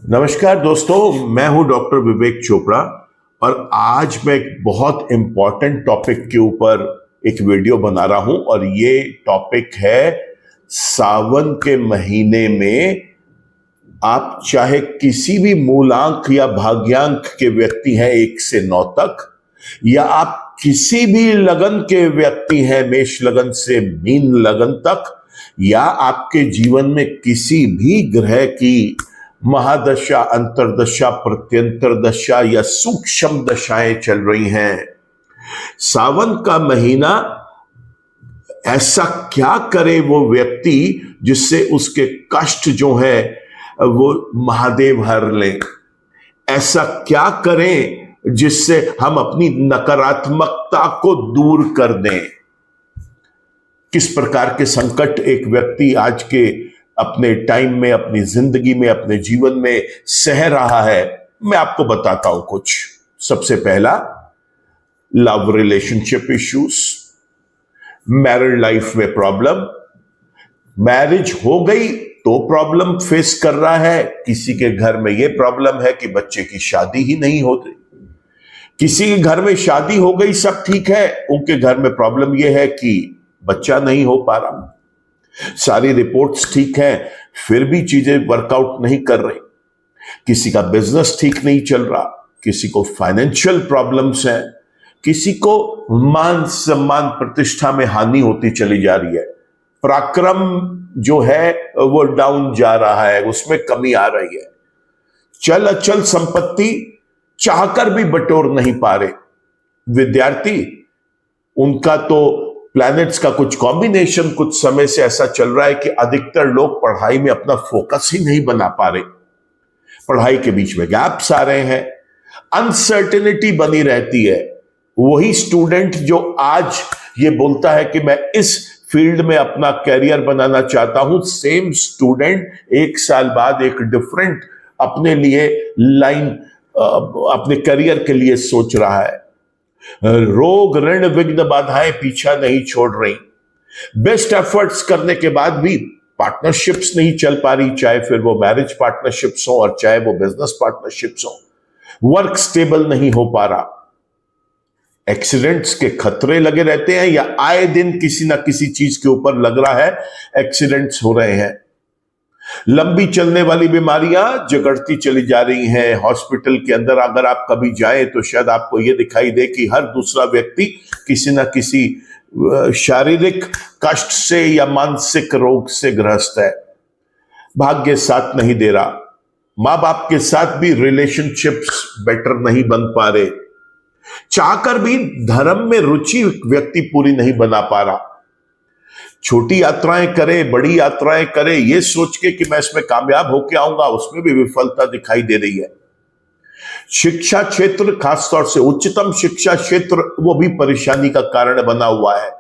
नमस्कार दोस्तों, मैं हूं डॉक्टर विवेक चोपड़ा और आज मैं एक बहुत इंपॉर्टेंट टॉपिक के ऊपर एक वीडियो बना रहा हूं। और ये टॉपिक है सावन के महीने में आप चाहे किसी भी मूलांक या भाग्यांक के व्यक्ति हैं 1 से 9 तक, या आप किसी भी लगन के व्यक्ति हैं मेष लगन से मीन लगन तक, या आपके जीवन में किसी भी ग्रह की महादशा, अंतरदशा, प्रत्यंतर दशा या सूक्ष्म दशाएं चल रही हैं, सावन का महीना ऐसा क्या करे वो व्यक्ति जिससे उसके कष्ट जो है वो महादेव हर लें। ऐसा क्या करें जिससे हम अपनी नकारात्मकता को दूर कर दें। किस प्रकार के संकट एक व्यक्ति आज के अपने टाइम में, अपनी जिंदगी में, अपने जीवन में सह रहा है, मैं आपको बताता हूं कुछ। सबसे पहला, love relationship issues, married life में प्रॉब्लम, मैरिज हो गई तो प्रॉब्लम फेस कर रहा है। किसी के घर में यह प्रॉब्लम है कि बच्चे की शादी ही नहीं होती, किसी के घर में शादी हो गई, सब ठीक है, उनके घर में प्रॉब्लम यह है कि बच्चा नहीं हो पा रहा। सारी रिपोर्ट्स ठीक हैं, फिर भी चीजें वर्कआउट नहीं कर रही। किसी का बिजनेस ठीक नहीं चल रहा, किसी को फाइनेंशियल प्रॉब्लम्स हैं, किसी को मान सम्मान प्रतिष्ठा में हानि होती चली जा रही है, पराक्रम जो है वो डाउन जा रहा है, उसमें कमी आ रही है, चल अचल संपत्ति चाहकर भी बटोर नहीं पा रहे। विद्यार्थी, उनका तो प्लैनेट्स का कुछ कॉम्बिनेशन कुछ समय से ऐसा चल रहा है कि अधिकतर लोग पढ़ाई में अपना फोकस ही नहीं बना पा रहे, पढ़ाई के बीच में गैप्स आ रहे हैं, अनसर्टेनिटी बनी रहती है। वही स्टूडेंट जो आज ये बोलता है कि मैं इस फील्ड में अपना कैरियर बनाना चाहता हूं, सेम स्टूडेंट 1 साल बाद एक डिफरेंट अपने लिए लाइन, अपने करियर के लिए सोच रहा है। रोग ऋण विघ्न बाधाएं पीछा नहीं छोड़ रही। बेस्ट एफर्ट्स करने के बाद भी पार्टनरशिप्स नहीं चल पा रही, चाहे फिर वो मैरिज पार्टनरशिप्स हो और चाहे वो बिजनेस पार्टनरशिप्स हो। वर्क स्टेबल नहीं हो पा रहा, एक्सीडेंट्स के खतरे लगे रहते हैं, या आए दिन किसी ना किसी चीज के ऊपर लग रहा है एक्सीडेंट्स हो रहे हैं। लंबी चलने वाली बीमारियां जगड़ती चली जा रही हैं। हॉस्पिटल के अंदर अगर आप कभी जाएं तो शायद आपको यह दिखाई दे कि हर दूसरा व्यक्ति किसी ना किसी शारीरिक कष्ट से या मानसिक रोग से ग्रस्त है। भाग्य साथ नहीं दे रहा, मां बाप के साथ भी रिलेशनशिप्स बेटर नहीं बन पा रहे, चाहकर भी धर्म में रुचि व्यक्ति पूरी नहीं बना पा रहा। छोटी यात्राएं करे, बड़ी यात्राएं करे, ये सोच के कि मैं इसमें कामयाब होके आऊंगा, उसमें भी विफलता दिखाई दे रही है। शिक्षा क्षेत्र, खासतौर से उच्चतम शिक्षा क्षेत्र, वो भी परेशानी का कारण बना हुआ है।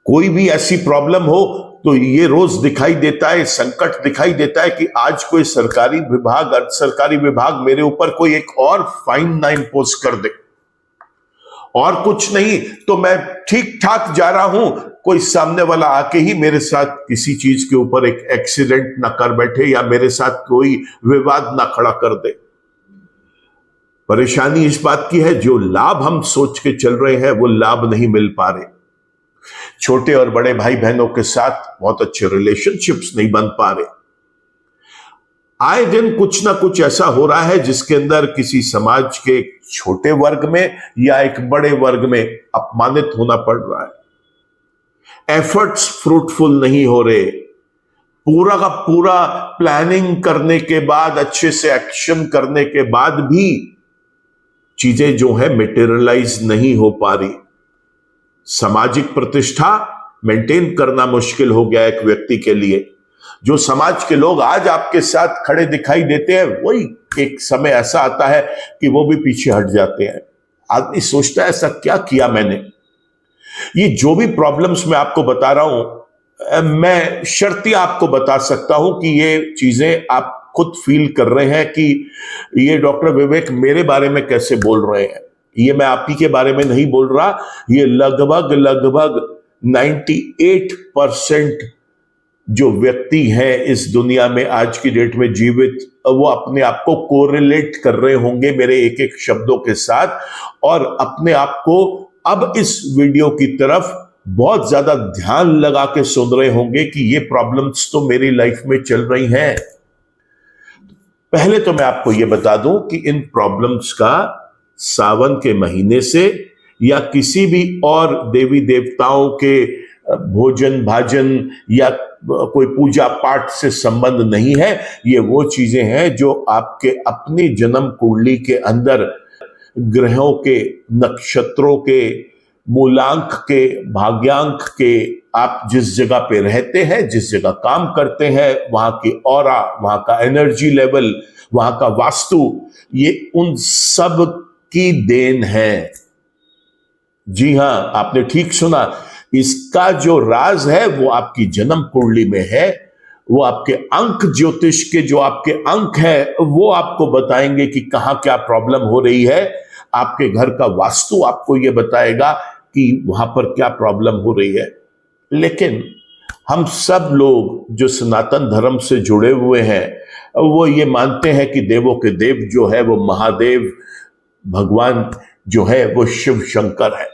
कोई भी ऐसी प्रॉब्लम हो तो ये रोज दिखाई देता है, संकट दिखाई देता है कि आज कोई सरकारी विभाग, अर्ध सरकारी विभाग मेरे ऊपर कोई एक और फाइन ना इम्पोज कर दे, और कुछ नहीं तो मैं ठीक ठाक जा रहा हूं, कोई सामने वाला आके ही मेरे साथ किसी चीज के ऊपर एक एक्सीडेंट ना कर बैठे या मेरे साथ कोई विवाद ना खड़ा कर दे। परेशानी इस बात की है, जो लाभ हम सोच के चल रहे हैं वो लाभ नहीं मिल पा रहे। छोटे और बड़े भाई बहनों के साथ बहुत अच्छे रिलेशनशिप्स नहीं बन पा रहे। आए दिन कुछ ना कुछ ऐसा हो रहा है जिसके अंदर किसी समाज के एक छोटे वर्ग में या एक बड़े वर्ग में अपमानित होना पड़ रहा है। एफर्ट्स फ्रूटफुल नहीं हो रहे। पूरा का पूरा प्लानिंग करने के बाद, अच्छे से एक्शन करने के बाद भी चीजें जो है मटेरियलाइज नहीं हो पा रही। सामाजिक प्रतिष्ठा मेंटेन करना मुश्किल हो गया एक व्यक्ति के लिए। जो समाज के लोग आज आपके साथ खड़े दिखाई देते हैं, वही एक समय ऐसा आता है कि वो भी पीछे हट जाते हैं। आदमी सोचता है ऐसा क्या किया मैंने। ये जो भी प्रॉब्लम्स मैं आपको बता रहा हूं, मैं शर्तिया आपको बता सकता हूं कि ये चीजें आप खुद फील कर रहे हैं कि ये डॉक्टर विवेक मेरे बारे में कैसे बोल रहे हैं। ये मैं आप ही के बारे में नहीं बोल रहा, ये लगभग लगभग 98% जो व्यक्ति हैं इस दुनिया में आज की डेट में जीवित, वो अपने आप को कोरिलेट कर रहे होंगे मेरे एक एक शब्दों के साथ, और अपने आप को अब इस वीडियो की तरफ बहुत ज्यादा ध्यान लगा के सुन रहे होंगे कि ये प्रॉब्लम्स तो मेरी लाइफ में चल रही हैं। पहले तो मैं आपको ये बता दूं कि इन प्रॉब्लम्स का सावन के महीने से या किसी भी और देवी देवताओं के भोजन भाजन या कोई पूजा पाठ से संबंध नहीं है। ये वो चीजें हैं जो आपके अपनी जन्म कुंडली के अंदर ग्रहों के, नक्षत्रों के, मूलांक के, भाग्यांक के, आप जिस जगह पे रहते हैं, जिस जगह काम करते हैं, वहां की ऑरा, वहां का एनर्जी लेवल, वहां का वास्तु, ये उन सब की देन है। जी हां, आपने ठीक सुना। इसका जो राज है वो आपकी जन्म कुंडली में है। वो आपके अंक, ज्योतिष के जो आपके अंक है वो आपको बताएंगे कि कहां क्या प्रॉब्लम हो रही है। आपके घर का वास्तु आपको यह बताएगा कि वहां पर क्या प्रॉब्लम हो रही है। लेकिन हम सब लोग जो सनातन धर्म से जुड़े हुए हैं वो ये मानते हैं कि देवों के देव जो है वो महादेव भगवान जो है वो शिव शंकर है।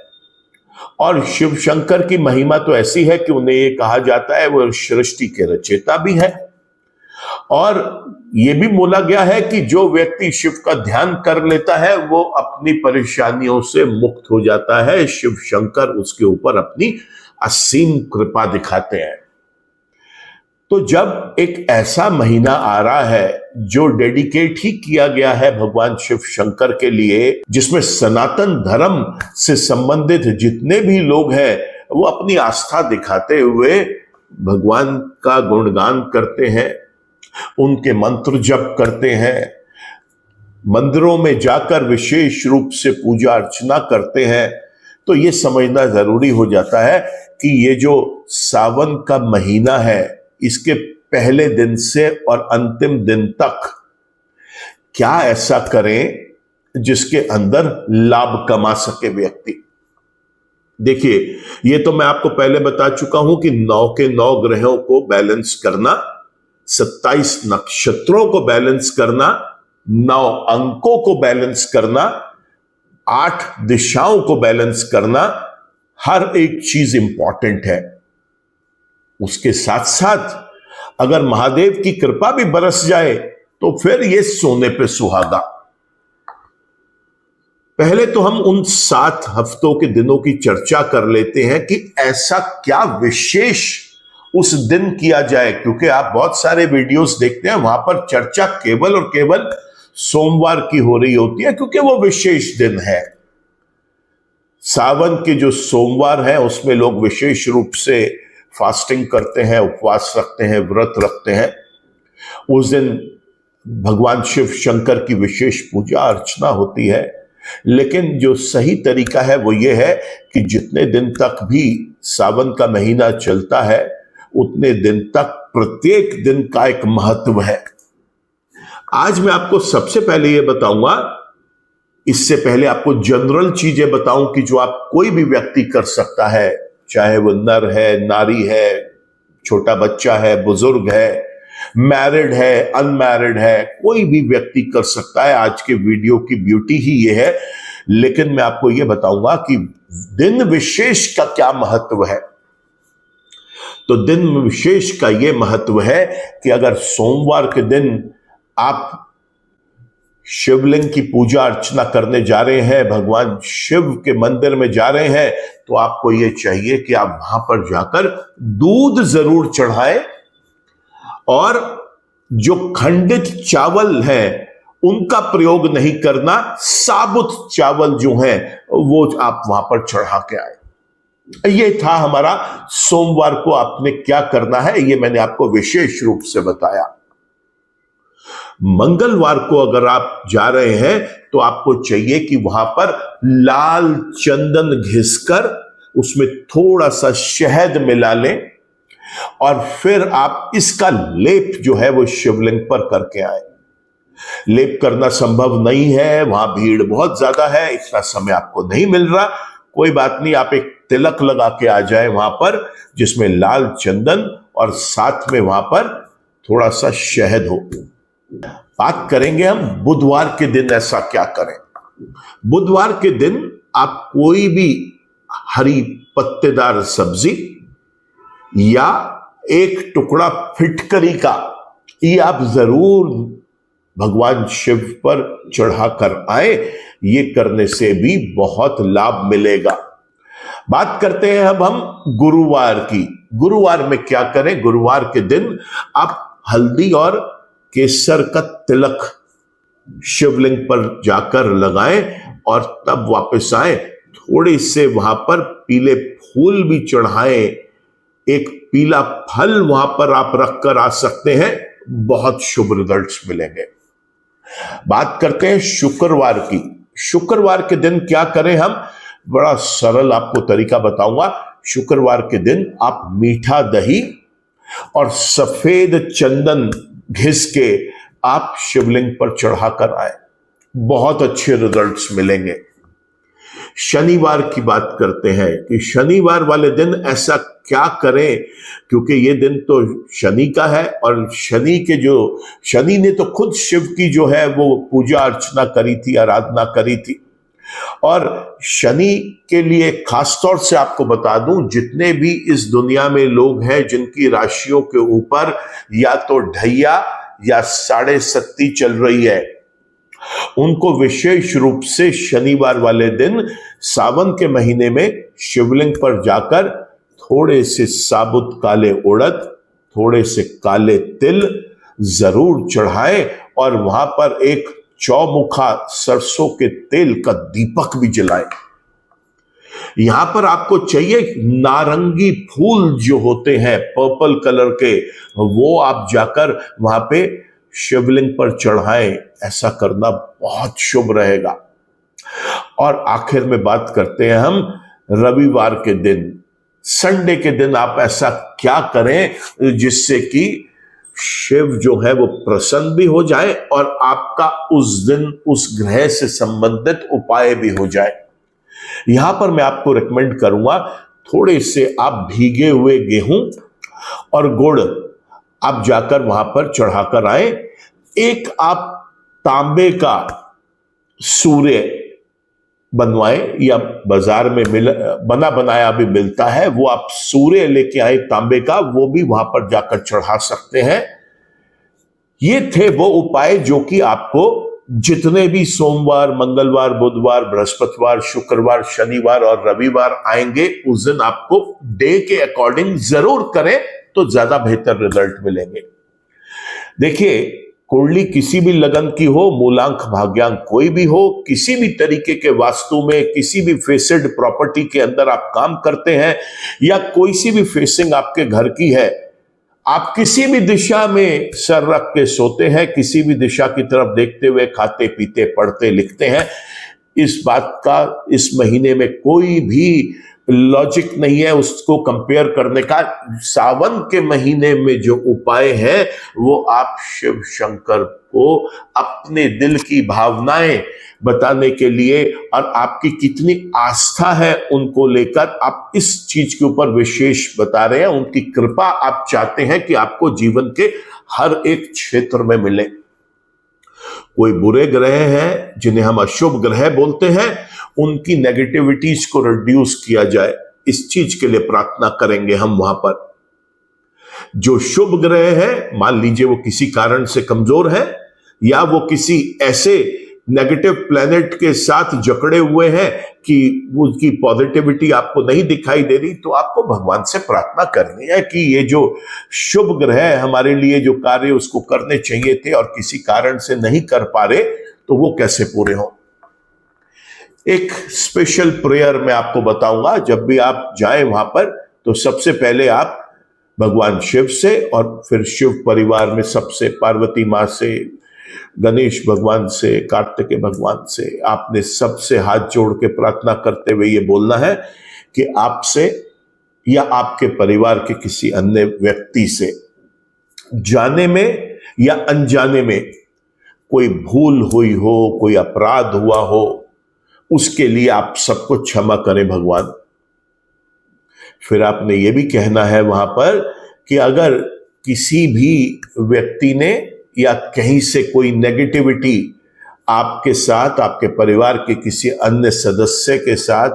और शिव शंकर की महिमा तो ऐसी है कि उन्हें ये कहा जाता है वो सृष्टि के रचयिता भी है। और ये भी बोला गया है कि जो व्यक्ति शिव का ध्यान कर लेता है वो अपनी परेशानियों से मुक्त हो जाता है। शिव शंकर उसके ऊपर अपनी असीम कृपा दिखाते हैं। तो जब एक ऐसा महीना आ रहा है जो डेडिकेट ही किया गया है भगवान शिव शंकर के लिए, जिसमें सनातन धर्म से संबंधित जितने भी लोग हैं वो अपनी आस्था दिखाते हुए भगवान का गुणगान करते हैं, उनके मंत्र जप करते हैं, मंदिरों में जाकर विशेष रूप से पूजा अर्चना करते हैं, तो ये समझना जरूरी हो जाता है कि ये जो सावन का महीना है इसके पहले दिन से और अंतिम दिन तक क्या ऐसा करें जिसके अंदर लाभ कमा सके व्यक्ति। देखिए, ये तो मैं आपको पहले बता चुका हूं कि 9 के 9 ग्रहों को बैलेंस करना, 27 नक्षत्रों को बैलेंस करना, 9 अंकों को बैलेंस करना, 8 दिशाओं को बैलेंस करना, हर एक चीज इंपॉर्टेंट है। उसके साथ साथ अगर महादेव की कृपा भी बरस जाए तो फिर ये सोने पे सुहागा। पहले तो हम उन 7 हफ्तों के दिनों की चर्चा कर लेते हैं कि ऐसा क्या विशेष उस दिन किया जाए, क्योंकि आप बहुत सारे वीडियोस देखते हैं वहां पर चर्चा केवल और केवल सोमवार की हो रही होती है, क्योंकि वो विशेष दिन है। सावन के जो सोमवार है उसमें लोग विशेष रूप से फास्टिंग करते हैं, उपवास रखते हैं, व्रत रखते हैं। उस दिन भगवान शिव शंकर की विशेष पूजा अर्चना होती है। लेकिन जो सही तरीका है वो ये है कि जितने दिन तक भी सावन का महीना चलता है उतने दिन तक प्रत्येक दिन का एक महत्व है। आज मैं आपको सबसे पहले ये बताऊंगा, इससे पहले आपको जनरल चीजें बताऊं कि जो आप कोई भी व्यक्ति कर सकता है, चाहे वो नर है, नारी है, छोटा बच्चा है, बुजुर्ग है, मैरिड है, अनमैरिड है, कोई भी व्यक्ति कर सकता है। आज के वीडियो की ब्यूटी ही ये है। लेकिन मैं आपको ये बताऊंगा कि दिन विशेष का क्या महत्व है। तो दिन विशेष का ये महत्व है कि अगर सोमवार के दिन आप शिवलिंग की पूजा अर्चना करने जा रहे हैं, भगवान शिव के मंदिर में जा रहे हैं, तो आपको यह चाहिए कि आप वहां पर जाकर दूध जरूर चढ़ाएं और जो खंडित चावल है उनका प्रयोग नहीं करना, साबुत चावल जो है वो आप वहां पर चढ़ा के आए। ये था हमारा सोमवार को आपने क्या करना है, ये मैंने आपको विशेष रूप से बताया। मंगलवार को अगर आप जा रहे हैं तो आपको चाहिए कि वहां पर लाल चंदन घिसकर उसमें थोड़ा सा शहद मिला लें और फिर आप इसका लेप जो है वो शिवलिंग पर करके आए। लेप करना संभव नहीं है, वहां भीड़ बहुत ज्यादा है, इतना समय आपको नहीं मिल रहा, कोई बात नहीं, आप एक तिलक लगा के आ जाए वहां पर जिसमें लाल चंदन और साथ में वहां पर थोड़ा सा शहद हो। बात करेंगे हम बुधवार के दिन ऐसा क्या करें। बुधवार के दिन आप कोई भी हरी पत्तेदार सब्जी या एक टुकड़ा फिटकरी का ये आप जरूर भगवान शिव पर चढ़ाकर आए, ये करने से भी बहुत लाभ मिलेगा। बात करते हैं अब हम गुरुवार की। गुरुवार में क्या करें? गुरुवार के दिन आप हल्दी और केसर का तिलक शिवलिंग पर जाकर लगाएं और तब वापस आए, थोड़े से वहां पर पीले फूल भी चढ़ाएं, एक पीला फल वहां पर आप रखकर आ सकते हैं, बहुत शुभ रिजल्ट्स मिलेंगे। बात करते हैं शुक्रवार की। शुक्रवार के दिन क्या करें हम? बड़ा सरल आपको तरीका बताऊंगा। शुक्रवार के दिन आप मीठा दही और सफेद चंदन घिस के आप शिवलिंग पर चढ़ाकर आए, बहुत अच्छे रिजल्ट्स मिलेंगे। शनिवार की बात करते हैं कि शनिवार वाले दिन ऐसा क्या करें, क्योंकि ये दिन तो शनि का है और शनि ने तो खुद शिव की जो है वो पूजा अर्चना करी थी, आराधना करी थी। और शनि के लिए खासतौर से आपको बता दूं, जितने भी इस दुनिया में लोग हैं जिनकी राशियों के ऊपर या तो ढैया या साढ़े सत्ती चल रही है, उनको विशेष रूप से शनिवार वाले दिन सावन के महीने में शिवलिंग पर जाकर थोड़े से साबुत काले उड़द, थोड़े से काले तिल जरूर चढ़ाएं और वहां पर एक चौमुखा सरसों के तेल का दीपक भी जलाएं। यहां पर आपको चाहिए नारंगी फूल जो होते हैं पर्पल कलर के, वो आप जाकर वहां पे शिवलिंग पर चढ़ाएं, ऐसा करना बहुत शुभ रहेगा। और आखिर में बात करते हैं हम रविवार के दिन, संडे के दिन आप ऐसा क्या करें जिससे कि शिव जो है वो प्रसन्न भी हो जाए और आपका उस दिन उस ग्रह से संबंधित उपाय भी हो जाए। यहां पर मैं आपको रेकमेंड करूंगा, थोड़े से आप भीगे हुए गेहूं और गुड़ आप जाकर वहां पर चढ़ाकर आए। एक आप तांबे का सूर्य बनवाएं या बाजार में बना बनाया भी मिलता है, वो आप सूर्य लेके आए तांबे का, वो भी वहां पर जाकर चढ़ा सकते हैं। ये थे वो उपाय जो कि आपको जितने भी सोमवार, मंगलवार, बुधवार, बृहस्पतिवार, शुक्रवार, शनिवार और रविवार आएंगे, उस दिन आपको डे के अकॉर्डिंग जरूर करें तो ज्यादा बेहतर रिजल्ट मिलेंगे। देखिए, कुंडली किसी भी लगन की हो, मूलांक भाग्यांक कोई भी हो, किसी भी तरीके के वास्तु में किसी भी फेसेड प्रॉपर्टी के अंदर आप काम करते हैं या कोई सी भी फेसिंग आपके घर की है, आप किसी भी दिशा में सर रख के सोते हैं, किसी भी दिशा की तरफ देखते हुए खाते पीते पढ़ते लिखते हैं, इस बात का इस महीने में कोई भी लॉजिक नहीं है उसको कंपेयर करने का। सावन के महीने में जो उपाय है वो आप शिव शंकर को अपने दिल की भावनाएं बताने के लिए और आपकी कितनी आस्था है उनको लेकर आप इस चीज के ऊपर विशेष बता रहे हैं, उनकी कृपा आप चाहते हैं कि आपको जीवन के हर एक क्षेत्र में मिले। कोई बुरे ग्रह हैं जिन्हें हम अशुभ ग्रह बोलते हैं, उनकी नेगेटिविटीज को रिड्यूस किया जाए, इस चीज के लिए प्रार्थना करेंगे हम वहां पर। जो शुभ ग्रह है, मान लीजिए वो किसी कारण से कमजोर है या वो किसी ऐसे नेगेटिव प्लैनेट के साथ जकड़े हुए हैं कि उसकी पॉजिटिविटी आपको नहीं दिखाई दे रही, तो आपको भगवान से प्रार्थना करनी है कि ये जो शुभ ग्रह हमारे लिए जो कार्य उसको करने चाहिए थे और किसी कारण से नहीं कर पा रहे, तो वो कैसे पूरे हों। एक स्पेशल प्रेयर मैं आपको बताऊंगा, जब भी आप जाएं वहां पर तो सबसे पहले आप भगवान शिव से और फिर शिव परिवार में सबसे, पार्वती माँ से, गणेश भगवान से, कार्तिकेय भगवान से, आपने सबसे हाथ जोड़ के प्रार्थना करते हुए ये बोलना है कि आपसे या आपके परिवार के किसी अन्य व्यक्ति से जाने में या अनजाने में कोई भूल हुई हो, कोई अपराध हुआ हो, उसके लिए आप सबको क्षमा करें भगवान। फिर आपने ये भी कहना है वहां पर कि अगर किसी भी व्यक्ति ने या कहीं से कोई नेगेटिविटी आपके साथ, आपके परिवार के किसी अन्य सदस्य के साथ,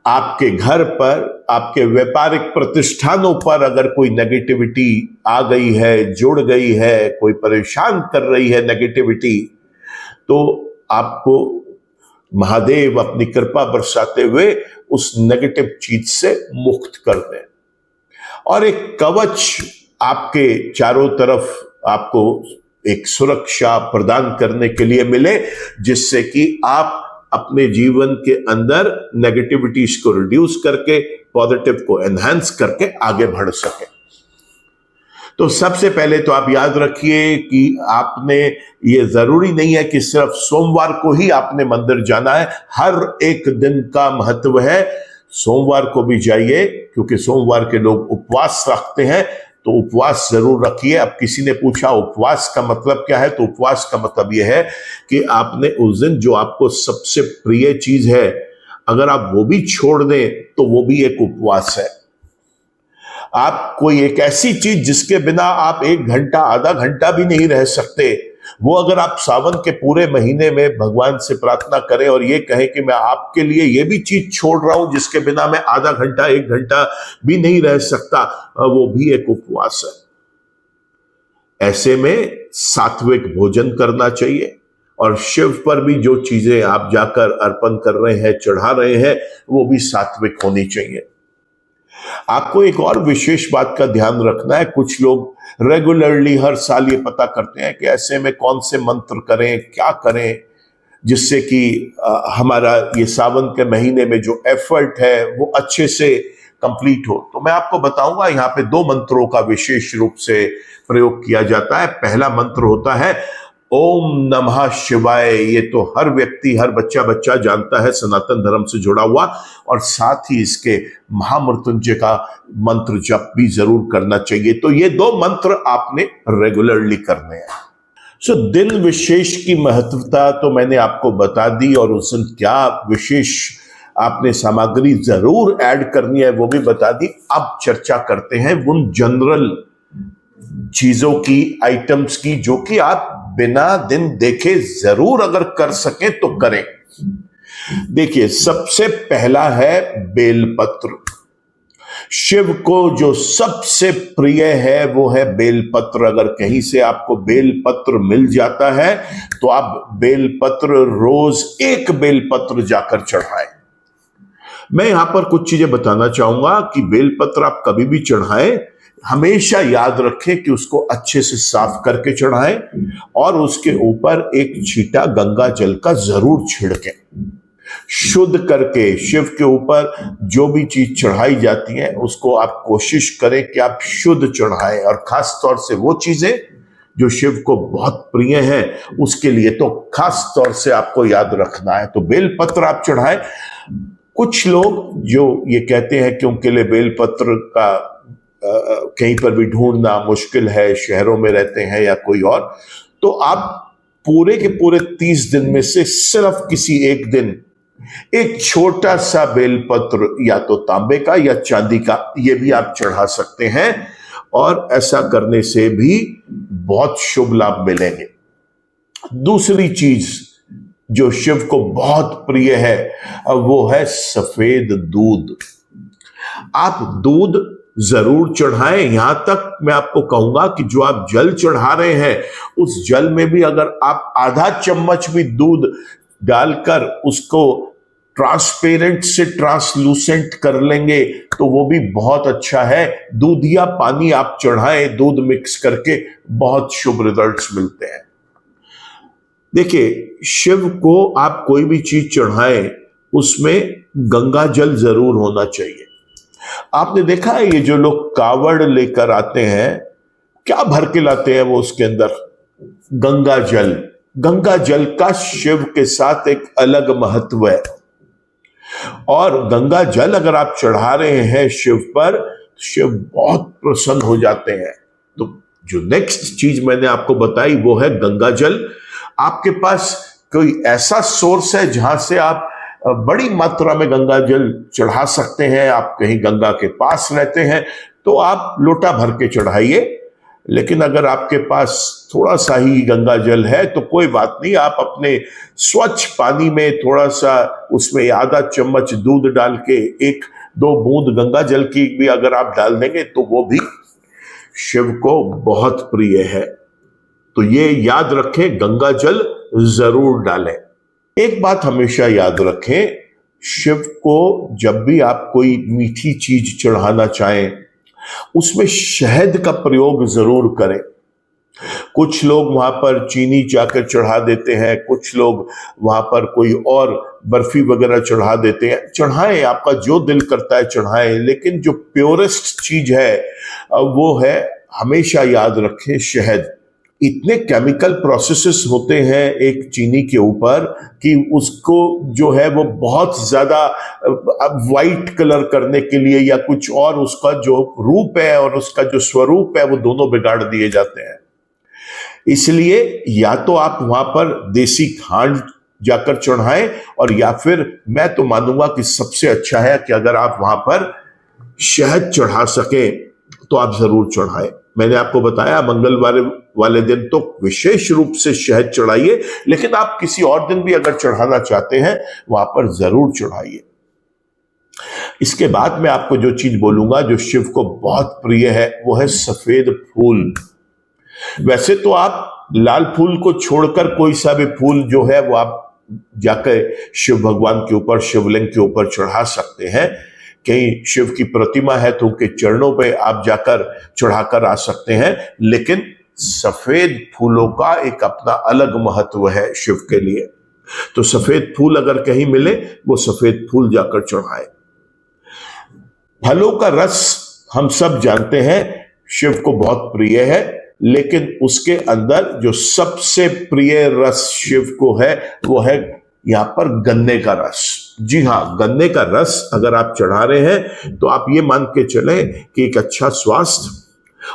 आपके घर पर, आपके व्यापारिक प्रतिष्ठानों पर अगर कोई नेगेटिविटी आ गई है, जुड़ गई है, कोई परेशान कर रही है नेगेटिविटी, तो आपको महादेव अपनी कृपा बरसाते हुए उस नेगेटिव चीज से मुक्त कर दें और एक कवच आपके चारों तरफ आपको एक सुरक्षा प्रदान करने के लिए मिले, जिससे कि आप अपने जीवन के अंदर नेगेटिविटीज को रिड्यूस करके पॉजिटिव को एनहांस करके आगे बढ़ सके। तो सबसे पहले तो आप याद रखिए कि आपने, ये जरूरी नहीं है कि सिर्फ सोमवार को ही आपने मंदिर जाना है, हर एक दिन का महत्व है। सोमवार को भी जाइए, क्योंकि सोमवार के लोग उपवास रखते हैं, तो उपवास जरूर रखिए। अब किसी ने पूछा उपवास का मतलब क्या है, तो उपवास का मतलब यह है कि आपने उस दिन जो आपको सबसे प्रिय चीज है, अगर आप वो भी छोड़ दें तो वो भी एक उपवास है। आप कोई एक ऐसी चीज जिसके बिना आप 1 घंटा, आधा घंटा भी नहीं रह सकते, वो अगर आप सावन के पूरे महीने में भगवान से प्रार्थना करें और ये कहें कि मैं आपके लिए ये भी चीज छोड़ रहा हूं जिसके बिना मैं आधा घंटा, 1 घंटा भी नहीं रह सकता, वो भी एक उपवास है। ऐसे में सात्विक भोजन करना चाहिए और शिव पर भी जो चीजें आप जाकर अर्पण कर रहे हैं, चढ़ा रहे हैं, वो भी सात्विक होनी चाहिए। आपको एक और विशेष बात का ध्यान रखना है। कुछ लोग रेगुलरली हर साल ये पता करते हैं कि ऐसे में कौन से मंत्र करें, क्या करें, जिससे कि हमारा ये सावन के महीने में जो एफर्ट है वो अच्छे से कंप्लीट हो। तो मैं आपको बताऊंगा, यहाँ पे 2 मंत्रों का विशेष रूप से प्रयोग किया जाता है। पहला मंत्र होता है ओम नमः शिवाय। ये तो हर व्यक्ति, हर बच्चा जानता है, सनातन धर्म से जुड़ा हुआ, और साथ ही इसके महामृत्युंजय का मंत्र जप भी जरूर करना चाहिए। तो ये 2 मंत्र आपने रेगुलरली करने हैं। दिन विशेष की महत्वता तो मैंने आपको बता दी, और उस दिन क्या विशेष आपने सामग्री जरूर ऐड करनी है वो भी बता दी। अब चर्चा करते हैं उन जनरल चीजों की, आइटम्स की, जो कि आप बिना दिन देखे जरूर अगर कर सकें तो करें। देखिए, सबसे पहला है बेलपत्र। शिव को जो सबसे प्रिय है वो है बेलपत्र। अगर कहीं से आपको बेलपत्र मिल जाता है तो आप बेलपत्र रोज 1 बेलपत्र जाकर चढ़ाएं। मैं यहां पर कुछ चीजें बताना चाहूंगा कि बेलपत्र आप कभी भी चढ़ाएं, हमेशा याद रखें कि उसको अच्छे से साफ करके चढ़ाएं और उसके ऊपर एक छींटा गंगा जल का जरूर छिड़कें। शुद्ध करके शिव के ऊपर जो भी चीज चढ़ाई जाती है उसको आप कोशिश करें कि आप शुद्ध चढ़ाएं, और खास तौर से वो चीजें जो शिव को बहुत प्रिय हैं, उसके लिए तो खास तौर से आपको याद रखना है। तो बेलपत्र आप चढ़ाएं। कुछ लोग जो ये कहते हैं कि उनके लिए बेलपत्र का कहीं पर भी ढूंढना मुश्किल है, शहरों में रहते हैं या कोई और, तो आप पूरे के पूरे 30 दिन में से सिर्फ किसी एक दिन एक छोटा सा बेलपत्र, या तो तांबे का या चांदी का, ये भी आप चढ़ा सकते हैं, और ऐसा करने से भी बहुत शुभ लाभ मिलेंगे। दूसरी चीज जो शिव को बहुत प्रिय है वो है सफेद दूध। आप दूध जरूर चढ़ाएं। यहां तक मैं आपको कहूंगा कि जो आप जल चढ़ा रहे हैं उस जल में भी अगर आप आधा चम्मच भी दूध डालकर उसको ट्रांसपेरेंट से ट्रांसलूसेंट कर लेंगे तो वो भी बहुत अच्छा है। दूध या पानी आप चढ़ाएं, दूध मिक्स करके, बहुत शुभ रिजल्ट्स मिलते हैं। देखिए, शिव को आप कोई भी चीज चढ़ाएं उसमें गंगा जल जरूर होना चाहिए। आपने देखा है ये जो लोग कावड़ लेकर आते हैं, क्या भर के लाते हैं वो उसके अंदर? गंगा जल। गंगा जल का शिव के साथ एक अलग महत्व है, और गंगा जल अगर आप चढ़ा रहे हैं शिव पर, शिव बहुत प्रसन्न हो जाते हैं। तो जो नेक्स्ट चीज मैंने आपको बताई वो है गंगा जल। आपके पास कोई ऐसा सोर्स है जहां से आप बड़ी मात्रा में गंगा जल चढ़ा सकते हैं, आप कहीं गंगा के पास रहते हैं तो आप लोटा भर के चढ़ाइए। लेकिन अगर आपके पास थोड़ा सा ही गंगा जल है तो कोई बात नहीं, आप अपने स्वच्छ पानी में थोड़ा सा उसमें आधा चम्मच दूध डाल के 1-2 बूंद गंगा जल की भी अगर आप डाल देंगे तो वो भी शिव को बहुत प्रिय है। तो ये याद रखें, गंगा जल जरूर डालें। एक बात हमेशा याद रखें, शिव को जब भी आप कोई मीठी चीज चढ़ाना चाहें उसमें शहद का प्रयोग जरूर करें। कुछ लोग वहां पर चीनी जाकर चढ़ा देते हैं, कुछ लोग वहां पर कोई और बर्फी वगैरह चढ़ा देते हैं। चढ़ाएं, आपका जो दिल करता है चढ़ाएं, लेकिन जो प्योरेस्ट चीज है वो है, हमेशा याद रखें, शहद। इतने केमिकल प्रोसेसेस होते हैं एक चीनी के ऊपर कि उसको जो है वो बहुत ज्यादा वाइट कलर करने के लिए या कुछ और उसका जो रूप है और उसका जो स्वरूप है वो दोनों बिगाड़ दिए जाते हैं। इसलिए या तो आप वहां पर देसी खांड जाकर चढ़ाएं, और या फिर मैं तो मानूंगा कि सबसे अच्छा है कि अगर आप वहां पर शहद चढ़ा सके तो आप जरूर चढ़ाएं। मैंने आपको बताया मंगलवार वाले दिन तो विशेष रूप से शहद चढ़ाइए, लेकिन आप किसी और दिन भी अगर चढ़ाना चाहते हैं वहां पर जरूर चढ़ाइए। इसके बाद मैं आपको जो चीज बोलूंगा जो शिव को बहुत प्रिय है वो है सफेद फूल। वैसे तो आप लाल फूल को छोड़कर कोई सा भी फूल जो है वो आप जाकर शिव भगवान के ऊपर, शिवलिंग के ऊपर चढ़ा सकते हैं। कहीं शिव की प्रतिमा है तो उनके चरणों पे आप जाकर चढ़ाकर आ सकते हैं, लेकिन सफेद फूलों का एक अपना अलग महत्व है शिव के लिए। तो सफेद फूल अगर कहीं मिले वो सफेद फूल जाकर चढ़ाए। फलों का रस हम सब जानते हैं शिव को बहुत प्रिय है, लेकिन उसके अंदर जो सबसे प्रिय रस शिव को है वो है यहां पर गन्ने का रस। जी हां, गन्ने का रस अगर आप चढ़ा रहे हैं तो आप ये मान के चलें कि एक अच्छा स्वास्थ्य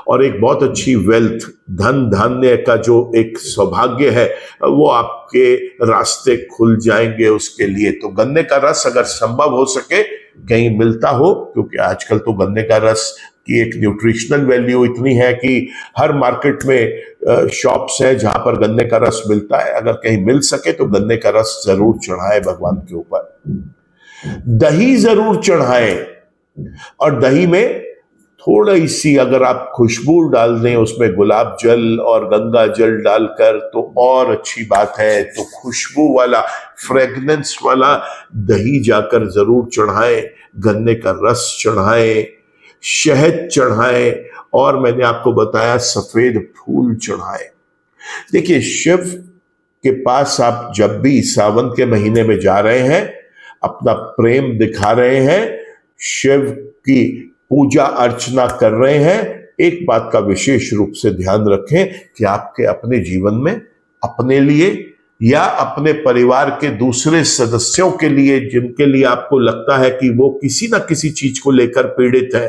और एक बहुत अच्छी वेल्थ, धन धान्य का जो एक सौभाग्य है वो आपके रास्ते खुल जाएंगे उसके लिए। तो गन्ने का रस अगर संभव हो सके कहीं मिलता हो, क्योंकि आजकल तो गन्ने का रस की एक न्यूट्रिशनल वैल्यू इतनी है कि हर मार्केट में शॉप्स है जहां पर गन्ने का रस मिलता है। अगर कहीं मिल सके तो गन्ने का रस जरूर चढ़ाए भगवान के ऊपर। दही जरूर चढ़ाएं, और दही में थोड़ी सी अगर आप खुशबू डाल दें उसमें गुलाब जल और गंगा जल डालकर तो और अच्छी बात है। तो खुशबू वाला, फ्रेगनेंस वाला दही जाकर जरूर चढ़ाएं, गन्ने का रस चढ़ाएं, शहद चढ़ाएं, और मैंने आपको बताया सफेद फूल चढ़ाएं। देखिए, शिव के पास आप जब भी सावन के महीने में जा रहे हैं, अपना प्रेम दिखा रहे हैं, शिव की पूजा अर्चना कर रहे हैं, एक बात का विशेष रूप से ध्यान रखें कि आपके अपने जीवन में अपने लिए या अपने परिवार के दूसरे सदस्यों के लिए जिनके लिए आपको लगता है कि वो किसी ना किसी चीज को लेकर पीड़ित है,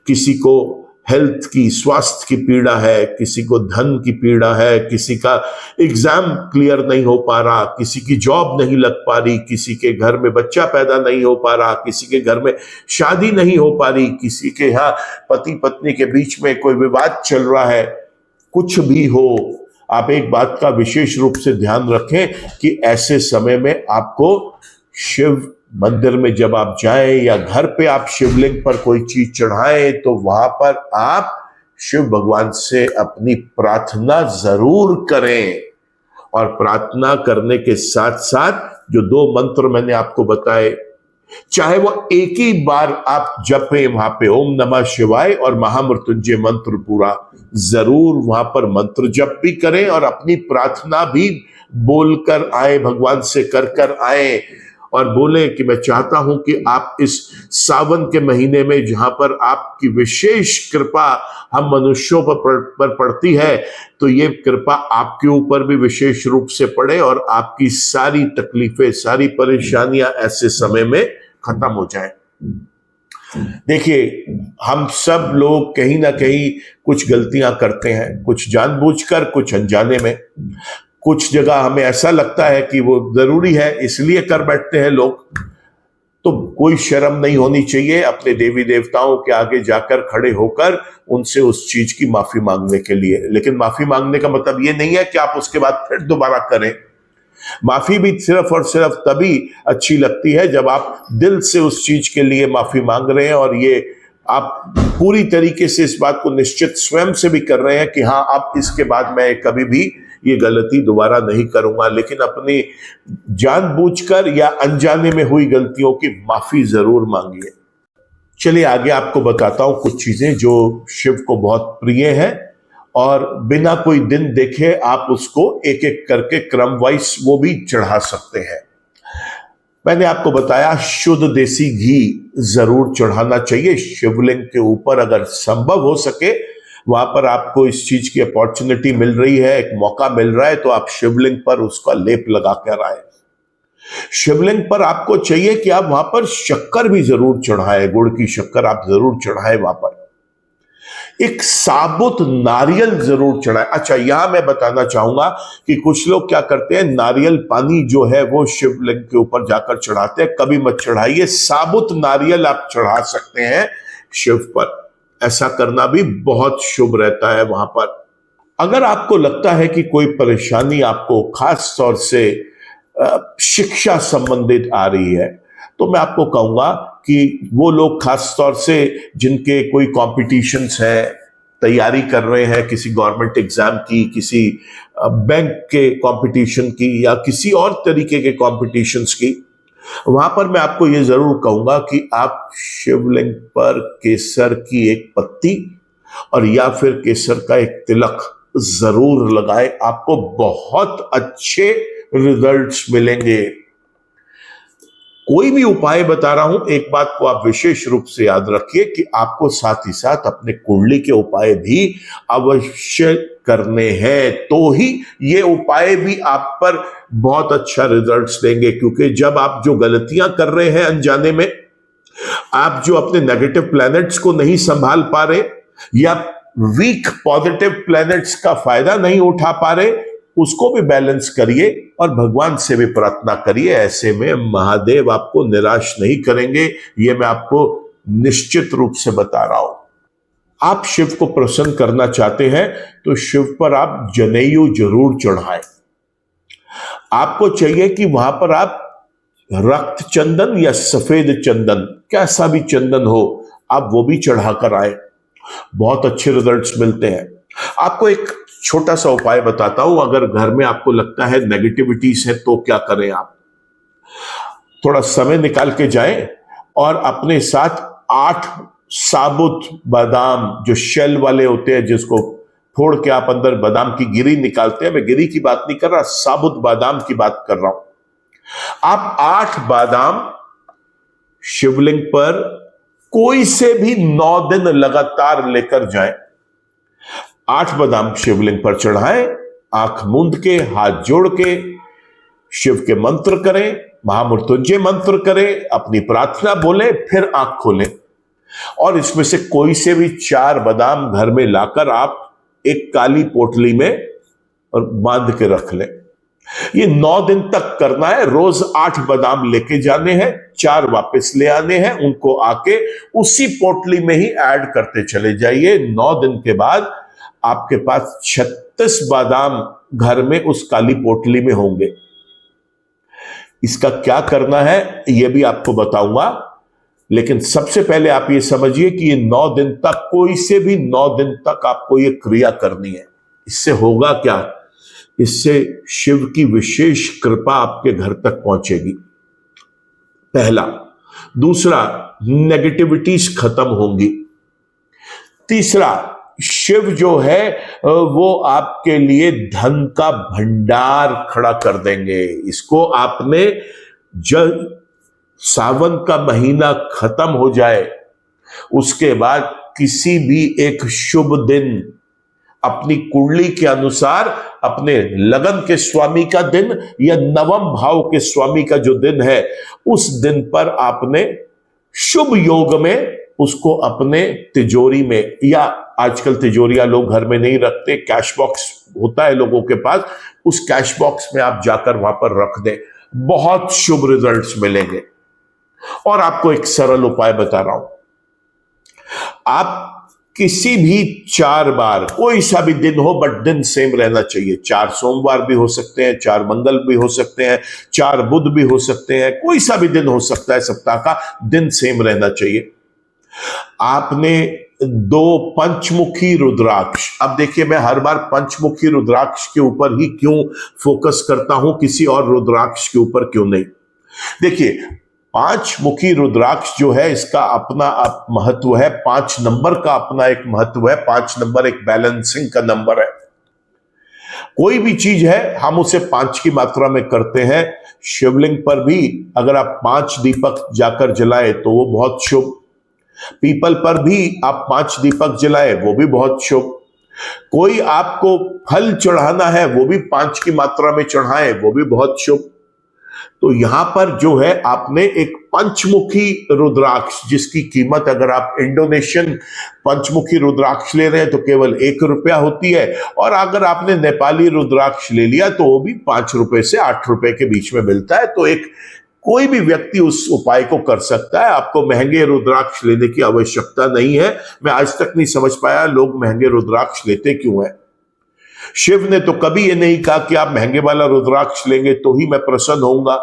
किसी को हेल्थ की, स्वास्थ्य की पीड़ा है, किसी को धन की पीड़ा है, किसी का एग्जाम क्लियर नहीं हो पा रहा, किसी की जॉब नहीं लग पा रही, किसी के घर में बच्चा पैदा नहीं हो पा रहा, किसी के घर में शादी नहीं हो पा रही, किसी के यहाँ पति पत्नी के बीच में कोई विवाद चल रहा है, कुछ भी हो, आप एक बात का विशेष रूप से ध्यान रखें कि ऐसे समय में आपको शिव मंदिर में जब आप जाएं या घर पे आप शिवलिंग पर कोई चीज चढ़ाएं तो वहां पर आप शिव भगवान से अपनी प्रार्थना जरूर करें। और प्रार्थना करने के साथ साथ जो 2 मंत्र मैंने आपको बताए, चाहे वो एक ही बार आप जपें वहां पे, ओम नमः शिवाय और महामृत्युंजय मंत्र पूरा जरूर वहां पर मंत्र जप भी करें और अपनी प्रार्थना भी बोलकर आए, भगवान से कर आए, और बोले कि मैं चाहता हूं कि आप इस सावन के महीने में जहां पर आपकी विशेष कृपा हम मनुष्यों पर पड़ती है, तो ये कृपा आपके ऊपर भी विशेष रूप से पड़े और आपकी सारी तकलीफें, सारी परेशानियां ऐसे समय में खत्म हो जाए। देखिए, हम सब लोग कहीं ना कहीं कुछ गलतियां करते हैं, कुछ जानबूझकर, कुछ अनजाने में। कुछ जगह हमें ऐसा लगता है कि वो जरूरी है इसलिए कर बैठते हैं लोग। तो कोई शर्म नहीं होनी चाहिए अपने देवी देवताओं के आगे जाकर खड़े होकर उनसे उस चीज की माफी मांगने के लिए। लेकिन माफी मांगने का मतलब ये नहीं है कि आप उसके बाद फिर दोबारा करें। माफी भी सिर्फ और सिर्फ तभी अच्छी लगती है जब आप दिल से उस चीज के लिए माफी मांग रहे हैं और ये आप पूरी तरीके से इस बात को निश्चित स्वयं से भी कर रहे हैं कि हाँ, अब इसके बाद मैं कभी भी ये गलती दोबारा नहीं करूंगा। लेकिन अपनी जानबूझकर या अनजाने में हुई गलतियों की माफी जरूर मांगिए। चलिए आगे आपको बताता हूं कुछ चीजें जो शिव को बहुत प्रिय हैं और बिना कोई दिन देखे आप उसको एक एक करके क्रम वाइज वो भी चढ़ा सकते हैं। मैंने आपको बताया शुद्ध देसी घी जरूर चढ़ाना चाहिए शिवलिंग के ऊपर। अगर संभव हो सके वहां पर आपको इस चीज की अपॉर्चुनिटी मिल रही है, एक मौका मिल रहा है, तो आप शिवलिंग पर उसका लेप लगा कर आए। शिवलिंग पर आपको चाहिए कि आप वहां पर शक्कर भी जरूर चढ़ाए, गुड़ की शक्कर आप जरूर चढ़ाए वहां पर। एक साबुत नारियल जरूर चढ़ाए। अच्छा, यहां मैं बताना चाहूंगा कि कुछ लोग क्या करते हैं, नारियल पानी जो है वो शिवलिंग के ऊपर जाकर चढ़ाते हैं। कभी मत चढ़ाइए, साबुत नारियल आप चढ़ा सकते हैं शिव पर। ऐसा करना भी बहुत शुभ रहता है वहां पर। अगर आपको लगता है कि कोई परेशानी आपको खास तौर से शिक्षा संबंधित आ रही है, तो मैं आपको कहूंगा कि वो लोग खास तौर से जिनके कोई कॉम्पिटिशन्स है, तैयारी कर रहे हैं किसी गवर्नमेंट एग्जाम की, किसी बैंक के कंपटीशन की या किसी और तरीके के कॉम्पिटिशन्स की, वहां पर मैं आपको यह जरूर कहूंगा कि आप शिवलिंग पर केसर की एक पत्ती और या फिर केसर का एक तिलक जरूर लगाए। आपको बहुत अच्छे रिजल्ट्स मिलेंगे। कोई भी उपाय बता रहा हूं, एक बात को आप विशेष रूप से याद रखिए कि आपको साथ ही साथ अपने कुंडली के उपाय भी अवश्य करने हैं, तो ही ये उपाय भी आप पर बहुत अच्छा रिजल्ट्स देंगे। क्योंकि जब आप जो गलतियां कर रहे हैं अनजाने में, आप जो अपने नेगेटिव प्लैनेट्स को नहीं संभाल पा रहे या वीक पॉजिटिव प्लैनेट्स का फायदा नहीं उठा पा रहे, उसको भी बैलेंस करिए और भगवान से भी प्रार्थना करिए। ऐसे में महादेव आपको निराश नहीं करेंगे, ये मैं आपको निश्चित रूप से बता रहा हूं। आप शिव को प्रसन्न करना चाहते हैं तो शिव पर आप जनेऊ जरूर चढ़ाएं। आपको चाहिए कि वहां पर आप रक्त चंदन या सफेद चंदन, कैसा भी चंदन हो, आप वो भी चढ़ाकर आए। बहुत अच्छे रिजल्ट्स मिलते हैं। आपको एक छोटा सा उपाय बताता हूं। अगर घर में आपको लगता है नेगेटिविटीज है तो क्या करें आप, थोड़ा समय निकाल के जाएं और अपने साथ 8 साबुत बादाम, जो शेल वाले होते हैं, जिसको फोड़ के आप अंदर बादाम की गिरी निकालते हैं, मैं गिरी की बात नहीं कर रहा, साबुत बादाम की बात कर रहा हूं। आप 8 बादाम शिवलिंग पर कोई से भी 9 दिन लगातार लेकर जाएं। 8 बादाम शिवलिंग पर चढ़ाएं, आंख मूंद के, हाथ जोड़ के शिव के मंत्र करें, महामृत्युंजय मंत्र करें, अपनी प्रार्थना बोलें, फिर आंख खोलें और इसमें से कोई से भी 4 बादाम घर में लाकर आप एक काली पोटली में और बांध के रख लें। ये 9 दिन तक करना है। रोज 8 बादाम लेके जाने हैं, 4 वापस ले आने हैं, उनको आके उसी पोटली में ही ऐड करते चले जाइए। 9 दिन के बाद आपके पास 36 बादाम घर में उस काली पोटली में होंगे। इसका क्या करना है यह भी आपको बताऊंगा, लेकिन सबसे पहले आप ये समझिए कि ये 9 दिन तक, कोई से भी 9 दिन तक आपको ये क्रिया करनी है। इससे होगा क्या, इससे शिव की विशेष कृपा आपके घर तक पहुंचेगी, पहला। दूसरा, नेगेटिविटीज खत्म होंगी। तीसरा, शिव जो है वो आपके लिए धन का भंडार खड़ा कर देंगे। इसको आपने जब सावन का महीना खत्म हो जाए उसके बाद किसी भी एक शुभ दिन अपनी कुंडली के अनुसार, अपने लगन के स्वामी का दिन या नवम भाव के स्वामी का जो दिन है, उस दिन पर आपने शुभ योग में उसको अपने तिजोरी में या आजकल तिजोरियां लोग घर में नहीं रखते, कैश बॉक्स होता है लोगों के पास, उस कैश बॉक्स में आप जाकर वहां पर रख दें, बहुत शुभ रिजल्ट्स मिलेंगे। और आपको एक सरल उपाय बता रहा हूं, आप किसी भी 4 बार, कोई सा भी दिन हो बट दिन सेम रहना चाहिए, 4 सोमवार भी हो सकते हैं, 4 मंगल भी हो सकते हैं, 4 बुध भी हो सकते हैं, कोई सा भी दिन हो सकता है, सप्ताह का दिन सेम रहना चाहिए। आपने 2 पंचमुखी रुद्राक्ष, अब देखिए मैं हर बार पंचमुखी रुद्राक्ष के ऊपर ही क्यों फोकस करता हूं, किसी और रुद्राक्ष के ऊपर क्यों नहीं। देखिए 5 मुखी रुद्राक्ष जो है इसका अपना महत्व है, 5 नंबर का अपना एक महत्व है, 5 नंबर एक बैलेंसिंग का नंबर है। कोई भी चीज है हम उसे 5 की मात्रा में करते हैं। शिवलिंग पर भी अगर आप 5 दीपक जाकर जलाए तो वो बहुत शुभ, पीपल पर भी आप 5 दीपक जलाए वो भी बहुत शुभ, कोई आपको फल चढ़ाना है वो भी 5 की मात्रा में चढ़ाए वो भी बहुत शुभ। तो यहां पर जो है आपने एक पंचमुखी रुद्राक्ष, जिसकी कीमत अगर आप इंडोनेशियन पंचमुखी रुद्राक्ष ले रहे हैं तो केवल 1 रुपया होती है, और अगर आपने नेपाली रुद्राक्ष ले लिया तो वो भी 5 रुपए से 8 रुपए के बीच में मिलता है। तो एक कोई भी व्यक्ति उस उपाय को कर सकता है, आपको महंगे रुद्राक्ष लेने की आवश्यकता नहीं है। मैं आज तक नहीं समझ पाया लोग महंगे रुद्राक्ष लेते क्यों हैं। शिव ने तो कभी ये नहीं कहा कि आप महंगे वाला रुद्राक्ष लेंगे तो ही मैं प्रसन्न होऊंगा।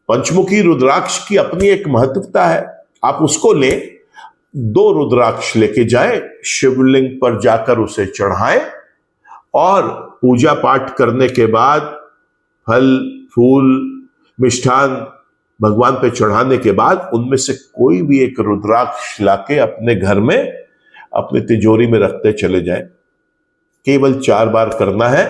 पंचमुखी रुद्राक्ष की अपनी एक महत्वता है, आप उसको लें, 2 रुद्राक्ष लेके जाएं, शिवलिंग पर जाकर उसे चढ़ाएं, और पूजा पाठ करने के बाद फल फूल मिष्ठान भगवान पे चढ़ाने के बाद उनमें से कोई भी एक रुद्राक्ष लाके अपने घर में अपने तिजोरी में रखते चले जाएं। केवल 4 बार करना है।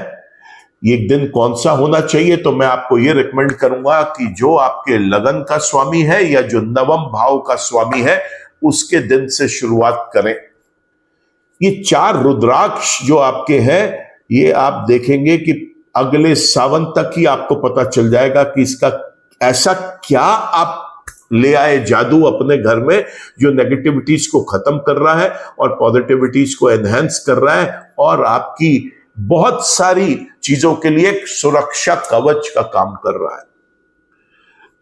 ये दिन कौन सा होना चाहिए, तो मैं आपको ये रिकमेंड करूंगा कि जो आपके लगन का स्वामी है या जो नवम भाव का स्वामी है उसके दिन से शुरुआत करें। ये 4 रुद्राक्ष जो आपके हैं, ये आप देखेंगे कि अगले सावन तक ही आपको पता चल जाएगा कि इसका ऐसा क्या आप ले आए जादू अपने घर में जो नेगेटिविटीज को खत्म कर रहा है और पॉजिटिविटीज को एनहेंस कर रहा है, और आपकी बहुत सारी चीजों के लिए एक सुरक्षा कवच का काम कर रहा है।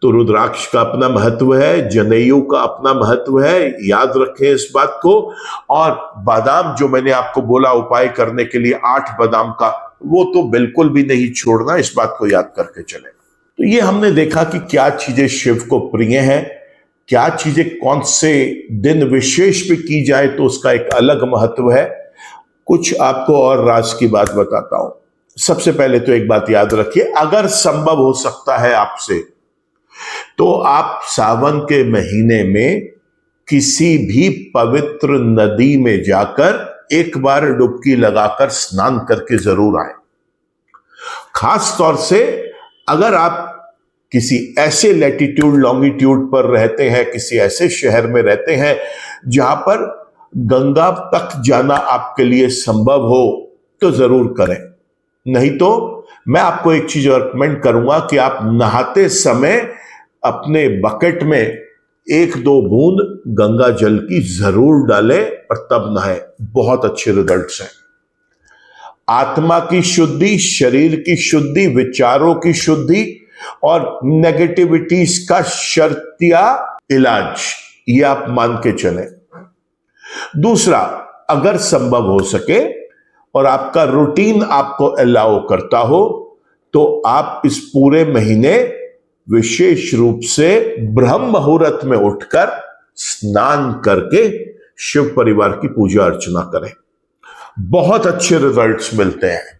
तो रुद्राक्ष का अपना महत्व है, जनेऊ का अपना महत्व है, याद रखें इस बात को। और बादाम जो मैंने आपको बोला उपाय करने के लिए 8 बादाम का, वो तो बिल्कुल भी नहीं छोड़ना, इस बात को याद करके चले। तो ये हमने देखा कि क्या चीजें शिव को प्रिय हैं, क्या चीजें कौन से दिन विशेष पे की जाए तो उसका एक अलग महत्व है। कुछ आपको और राज की बात बताता हूं। सबसे पहले तो एक बात याद रखिए, अगर संभव हो सकता है आपसे तो आप सावन के महीने में किसी भी पवित्र नदी में जाकर एक बार डुबकी लगाकर स्नान करके जरूर आए। खास तौर से अगर आप किसी ऐसे लैटिट्यूड लॉन्गिट्यूड पर रहते हैं, किसी ऐसे शहर में रहते हैं जहां पर गंगा तक जाना आपके लिए संभव हो तो जरूर करें। नहीं तो मैं आपको एक चीज रिकमेंड करूंगा कि आप नहाते समय अपने बकेट में 1-2 बूंद गंगा जल की जरूर डालें और तब नहाएं, बहुत अच्छे रिजल्ट्स हैं। आत्मा की शुद्धि, शरीर की शुद्धि, विचारों की शुद्धि और नेगेटिविटीज का शर्तिया इलाज, ये आप मान के चलें। दूसरा, अगर संभव हो सके और आपका रूटीन आपको अलाउ करता हो तो आप इस पूरे महीने विशेष रूप से ब्रह्म मुहूर्त में उठकर स्नान करके शिव परिवार की पूजा अर्चना करें, बहुत अच्छे रिजल्ट्स मिलते हैं।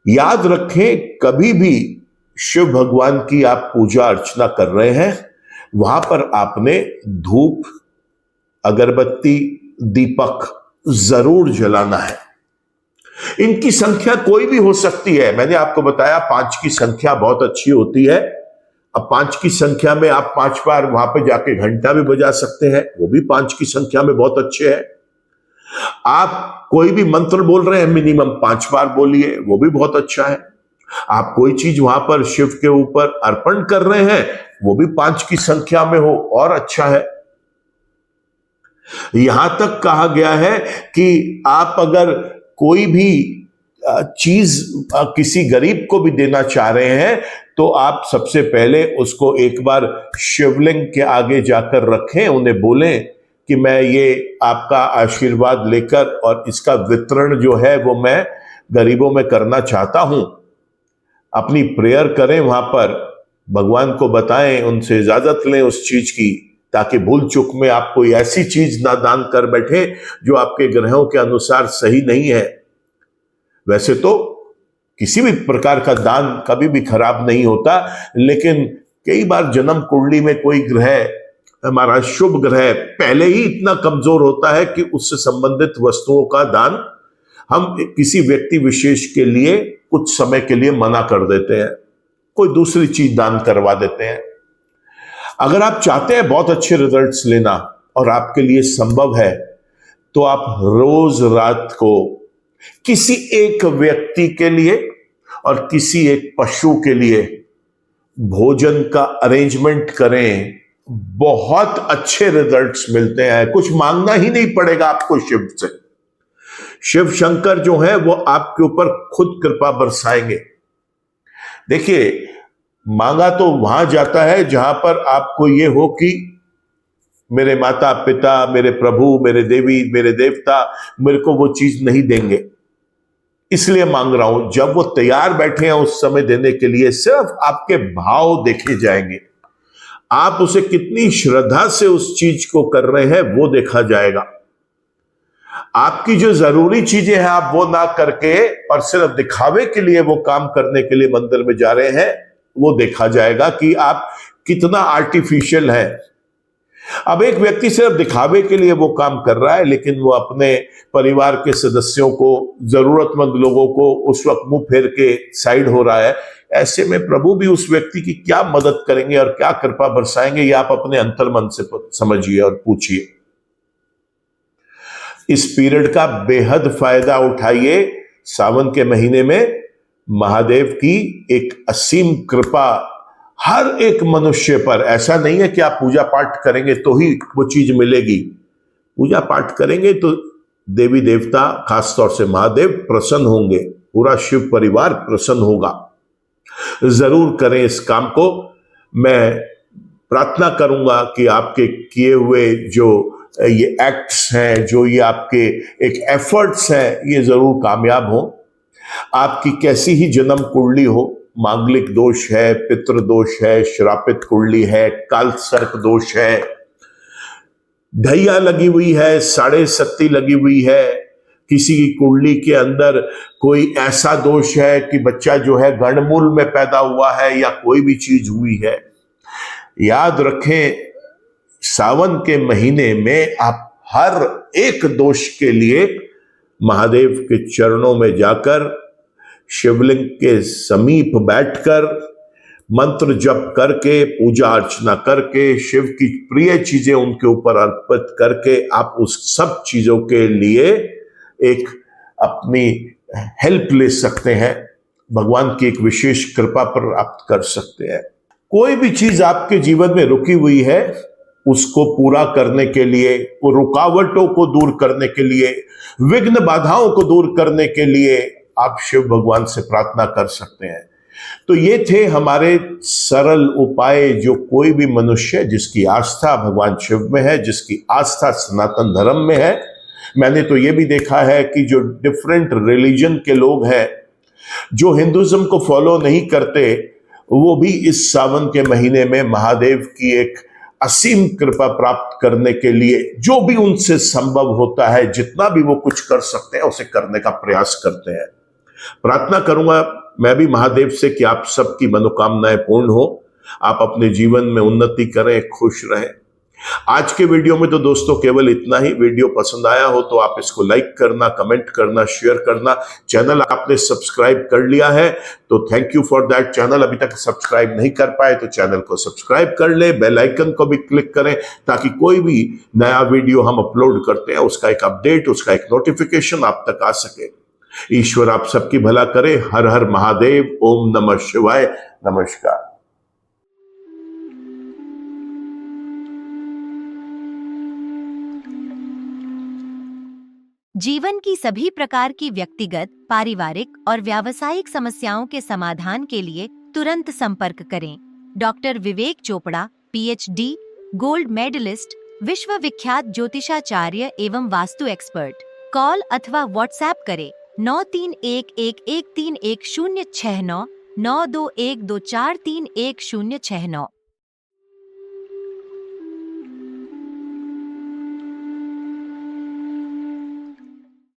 याद रखें, कभी भी शिव भगवान की आप पूजा अर्चना कर रहे हैं वहां पर आपने धूप, अगरबत्ती, दीपक जरूर जलाना है। इनकी संख्या कोई भी हो सकती है। मैंने आपको बताया 5 की संख्या बहुत अच्छी होती है। अब 5 की संख्या में आप 5 बार वहां पे जाके घंटा भी बजा सकते हैं, वो भी 5 की संख्या में बहुत अच्छे है। आप कोई भी मंत्र बोल रहे हैं मिनिमम 5 बार बोलिए, वो भी बहुत अच्छा है। आप कोई चीज वहां पर शिव के ऊपर अर्पण कर रहे हैं, वो भी 5 की संख्या में हो और अच्छा है। यहां तक कहा गया है कि आप अगर कोई भी चीज किसी गरीब को भी देना चाह रहे हैं तो आप सबसे पहले उसको एक बार शिवलिंग के आगे जाकर रखें, उन्हें बोलें कि मैं ये आपका आशीर्वाद लेकर और इसका वितरण जो है वो मैं गरीबों में करना चाहता हूं। अपनी प्रेयर करें वहां पर, भगवान को बताएं, उनसे इजाजत लें उस चीज की, ताकि भूल चूक में आप कोई ऐसी चीज ना दान कर बैठे जो आपके ग्रहों के अनुसार सही नहीं है। वैसे तो किसी भी प्रकार का दान कभी भी खराब नहीं होता, लेकिन कई बार जन्म कुंडली में कोई ग्रह, हमारा शुभ ग्रह पहले ही इतना कमजोर होता है कि उससे संबंधित वस्तुओं का दान हम किसी व्यक्ति विशेष के लिए कुछ समय के लिए मना कर देते हैं, कोई दूसरी चीज दान करवा देते हैं। अगर आप चाहते हैं बहुत अच्छे रिजल्ट्स लेना और आपके लिए संभव है, तो आप रोज रात को किसी एक व्यक्ति के लिए और किसी एक पशु के लिए भोजन का अरेंजमेंट करें। बहुत अच्छे रिजल्ट्स मिलते हैं, कुछ मांगना ही नहीं पड़ेगा आपको शिव से। शिव शंकर जो है वो आपके ऊपर खुद कृपा बरसाएंगे। देखिए, मांगा तो वहां जाता है जहां पर आपको ये हो कि मेरे माता पिता, मेरे प्रभु, मेरे देवी, मेरे देवता मेरे को वो चीज नहीं देंगे, इसलिए मांग रहा हूं। जब वो तैयार बैठे हैं उस समय देने के लिए, सिर्फ आपके भाव देखे जाएंगे, आप उसे कितनी श्रद्धा से उस चीज को कर रहे हैं वो देखा जाएगा। आपकी जो जरूरी चीजें हैं आप वो ना करके और सिर्फ दिखावे के लिए वो काम करने के लिए मंदिर में जा रहे हैं, वो देखा जाएगा कि आप कितना आर्टिफिशियल है। अब एक व्यक्ति सिर्फ दिखावे के लिए वो काम कर रहा है, लेकिन वो अपने परिवार के सदस्यों को, जरूरतमंद लोगों को उस वक्त मुंह फेर के साइड हो रहा है। ऐसे में प्रभु भी उस व्यक्ति की क्या मदद करेंगे और क्या कृपा बरसाएंगे, ये आप अपने अंतर्मन से समझिए और पूछिए। इस पीरियड का बेहद फायदा उठाइए। सावन के महीने में महादेव की एक असीम कृपा हर एक मनुष्य पर। ऐसा नहीं है कि आप पूजा पाठ करेंगे तो ही वो चीज मिलेगी। पूजा पाठ करेंगे तो देवी देवता, खासतौर से महादेव प्रसन्न होंगे, पूरा शिव परिवार प्रसन्न होगा। जरूर करें इस काम को। मैं प्रार्थना करूंगा कि आपके किए हुए जो ये एक्ट्स हैं, जो ये आपके एक एफर्ट्स हैं, ये जरूर कामयाब हो। आपकी कैसी ही जन्म कुंडली हो, मांगलिक दोष है, पितृ दोष है, श्रापित कुंडली है, काल सर्प दोष है, ढैया लगी हुई है, साढ़े सत्ती लगी हुई है, किसी की कुंडली के अंदर कोई ऐसा दोष है कि बच्चा जो है गणमूल में पैदा हुआ है या कोई भी चीज हुई है, याद रखें सावन के महीने में आप हर एक दोष के लिए महादेव के चरणों में जाकर, शिवलिंग के समीप बैठकर, मंत्र जप करके, पूजा अर्चना करके, शिव की प्रिय चीजें उनके ऊपर अर्पित करके आप उस सब चीजों के लिए एक अपनी हेल्प ले सकते हैं, भगवान की एक विशेष कृपा प्राप्त कर सकते हैं। कोई भी चीज आपके जीवन में रुकी हुई है, उसको पूरा करने के लिए, वो रुकावटों को दूर करने के लिए, विघ्न बाधाओं को दूर करने के लिए आप शिव भगवान से प्रार्थना कर सकते हैं। तो ये थे हमारे सरल उपाय, जो कोई भी मनुष्य जिसकी आस्था भगवान शिव में है, जिसकी आस्था सनातन धर्म में है। मैंने तो ये भी देखा है कि जो डिफरेंट रिलीजन के लोग हैं, जो हिंदुइज्म को फॉलो नहीं करते, वो भी इस सावन के महीने में महादेव की एक असीम कृपा प्राप्त करने के लिए जो भी उनसे संभव होता है, जितना भी वो कुछ कर सकते हैं, उसे करने का प्रयास करते हैं। प्रार्थना करूंगा मैं भी महादेव से कि आप सबकी मनोकामनाएं पूर्ण हो, आप अपने जीवन में उन्नति करें, खुश रहें। आज के वीडियो में तो दोस्तों केवल इतना ही। वीडियो पसंद आया हो तो आप इसको लाइक करना, कमेंट करना, शेयर करना। चैनल आपने सब्सक्राइब कर लिया है तो thank you for that. Channel अभी तक सब्सक्राइब नहीं कर पाए तो चैनल को सब्सक्राइब कर ले, बेल आइकन को भी क्लिक करें, ताकि कोई भी नया वीडियो हम अपलोड करते हैं उसका एक अपडेट, उसका एक नोटिफिकेशन आप तक आ सके। ईश्वर आप सबकी भला करे। हर हर महादेव। ओम नमः शिवाय। नमस्कार। जीवन की सभी प्रकार की व्यक्तिगत, पारिवारिक और व्यावसायिक समस्याओं के समाधान के लिए तुरंत संपर्क करें। डॉक्टर विवेक चोपड़ा, पीएचडी, गोल्ड मेडलिस्ट, विश्व विख्यात ज्योतिषाचार्य एवं वास्तु एक्सपर्ट। कॉल अथवा व्हाट्सएप करें 9311131069 9212431069।